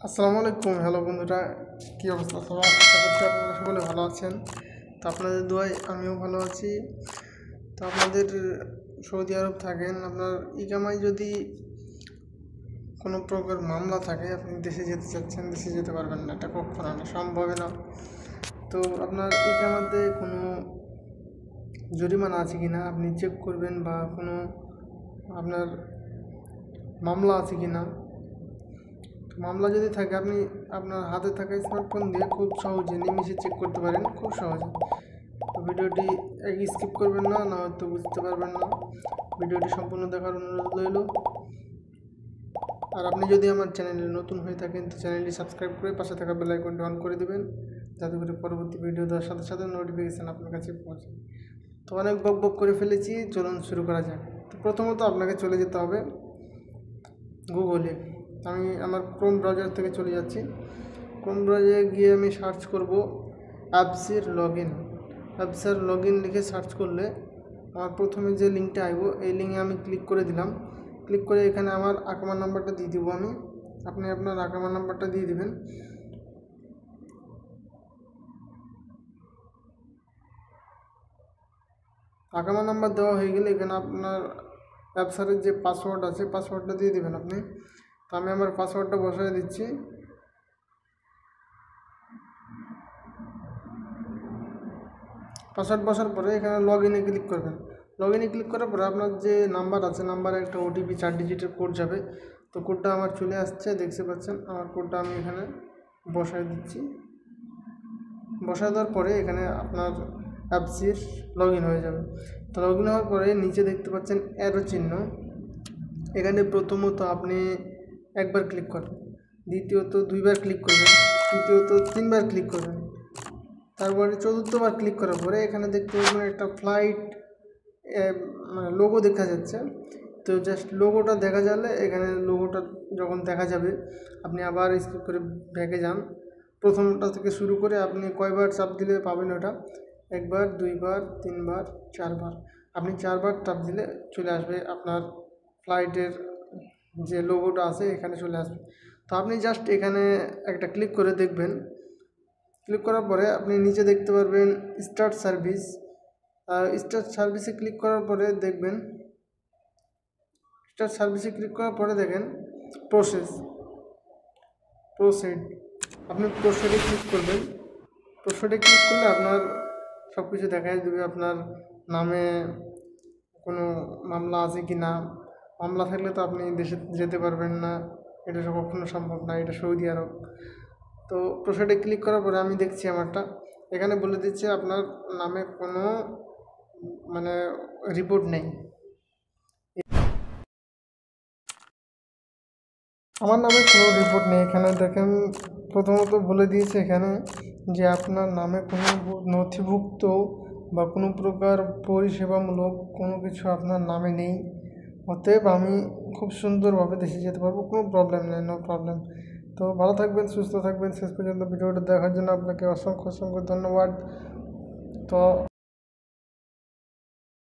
আসসালামু আলাইকুম। হ্যালো বন্ধুরা, কী অবস্থা সবার? আশা করছি আপনারা সকলে ভালো আছেন। তো আপনাদের দোয়ায় আমিও ভালো আছি। তো আপনাদের সৌদি আরব থাকেন, আপনার ইকামায় যদি কোনো প্রকার মামলা থাকে, আপনি দেশে যেতে চাচ্ছেন, দেশে যেতে পারবেন না, এটা কখনো না, সম্ভবই না। তো আপনার ইকামাতে কোনো জরিমানা আছে কি না আপনি চেক করবেন, বা কোনো আপনার মামলা আছে কি না। মামলা যদি থাকে, আপনি আপনার হাতে থাকা স্মার্টফোন দিয়ে খুব সহজে নিমিষে চেক করতে পারেন, খুব সহজে। তো ভিডিওটি স্কিপ করবেন না, না হয়তো বুঝতে পারবেন না। ভিডিওটি সম্পূর্ণ দেখার অনুরোধ রইল। আর আপনি যদি আমার চ্যানেলে নতুন হয়ে থাকেন, তো চ্যানেলটি সাবস্ক্রাইব করে পাশে থাকা বেল আইকনটি অন করে দেবেন, যাতে করে পরবর্তী ভিডিও দেওয়ার সাথে সাথে নোটিফিকেশান আপনার কাছে পৌঁছে। তো অনেক বক করে ফেলেছি, চলুন শুরু করা যাক। তো প্রথমত আপনাকে চলে যেতে হবে গুগলে। আমি আমার ক্রোম ব্রাউজার থেকে চলে যাচ্ছি। ক্রোম ব্রাউজারে গিয়ে আমি সার্চ করব অ্যাপসের লগ ইন লিখে সার্চ করলে আমার প্রথমে যে লিঙ্কটা আসবো, এই লিঙ্কে আমি ক্লিক করে দিলাম। ক্লিক করে এখানে আমার আকামা নাম্বারটা দিয়ে দেবো আমি। আপনি আপনার আকামা নাম্বারটা দিয়ে দিবেন। আকামা নাম্বার দেওয়া হয়ে গেলে এখানে আপনার অ্যাপসারের যে পাসওয়ার্ড আছে, পাসওয়ার্ডটা দিয়ে দেবেন আপনি। তো আমি আমার পাসওয়ার্ডটা বসায় দিচ্ছি। পাসওয়ার্ড বসার পরে এখানে লগ ইনে ক্লিক করবেন। লগ ইনে ক্লিক করার পরে আপনার যে নাম্বার আছে, নাম্বারে একটা ওটিপি 4 ডিজিটের কোড যাবে। তো কোডটা আমার চলে আসছে, দেখতে পাচ্ছেন। আমার কোডটা আমি এখানে বসায় দিচ্ছি। বসায় দেওয়ার পরে এখানে আপনার অ্যাপসির লগ ইন হয়ে যাবে। তো লগ ইন হওয়ার পরে নিচে দেখতে পাচ্ছেন অ্যারো চিহ্ন। এখানে প্রথমত আপনি একবার ক্লিক করবেন, দ্বিতীয়ত 2বার ক্লিক করবেন, তৃতীয়ত 3বার ক্লিক করবেন। তারপরে চতুর্থবার ক্লিক করার পরে এখানে দেখতে পাবেন একটা ফ্লাইট মানে লোগো দেখা যাচ্ছে। তো জাস্ট লোগোটা দেখা গেলে, এখানে লোগোটা যখন দেখা যাবে, আপনি আবার স্কিপ করে ব্যাকে যান। প্রথমটা থেকে শুরু করে আপনি কয়বার চাপ দিলে পাবেন ওটা? 1বার, 2বার, 3বার, 4বার। আপনি 4বার চাপ দিলে চলে আসবে আপনার ফ্লাইটের যে লোগোটা আছে, এখানে চলে আসবে। তো আপনি জাস্ট এখানে একটা ক্লিক করে দেখবেন। ক্লিক করার পরে আপনি নিচে দেখতে পারবেন স্টার্ট সার্ভিস। স্টার্ট সার্ভিসে ক্লিক করার পরে দেখবেন, স্টার্ট সার্ভিসে ক্লিক করার পরে দেখেন প্রসিড। আপনি প্রসিডে ক্লিক করবেন। প্রসিডে ক্লিক করলে আপনার সব কিছু দেখাই দেবে, আপনার নামে কোনো মামলা আছে কি না। মামলা থাকলে তো আপনি দেশে যেতে পারবেন না, এটা কখনো সম্ভব না, এটা সৌদি আরব। তো প্রসিডে ক্লিক করার পরে আমি দেখছি আমারটা এখানে বলে দিচ্ছে আপনার নামে কোনো মানে রিপোর্ট নেই। আমার নামে কোনো রিপোর্ট নেই। এখানে দেখেন প্রথমত বলে দিয়েছে এখানে যে আপনার নামে কোনো নথিভুক্ত বা কোনো প্রকার পরিষেবামূলক কোনো কিছু আপনার নামে নেই। অতএব আমি খুব সুন্দরভাবে দেশে যেতে পারবো, কোনো প্রবলেম নেই, নো প্রবলেম। তো ভালো থাকবেন, সুস্থ থাকবেন। শেষ পর্যন্ত ভিডিওটা দেখার জন্য আপনাকে অসংখ্য ধন্যবাদ। তো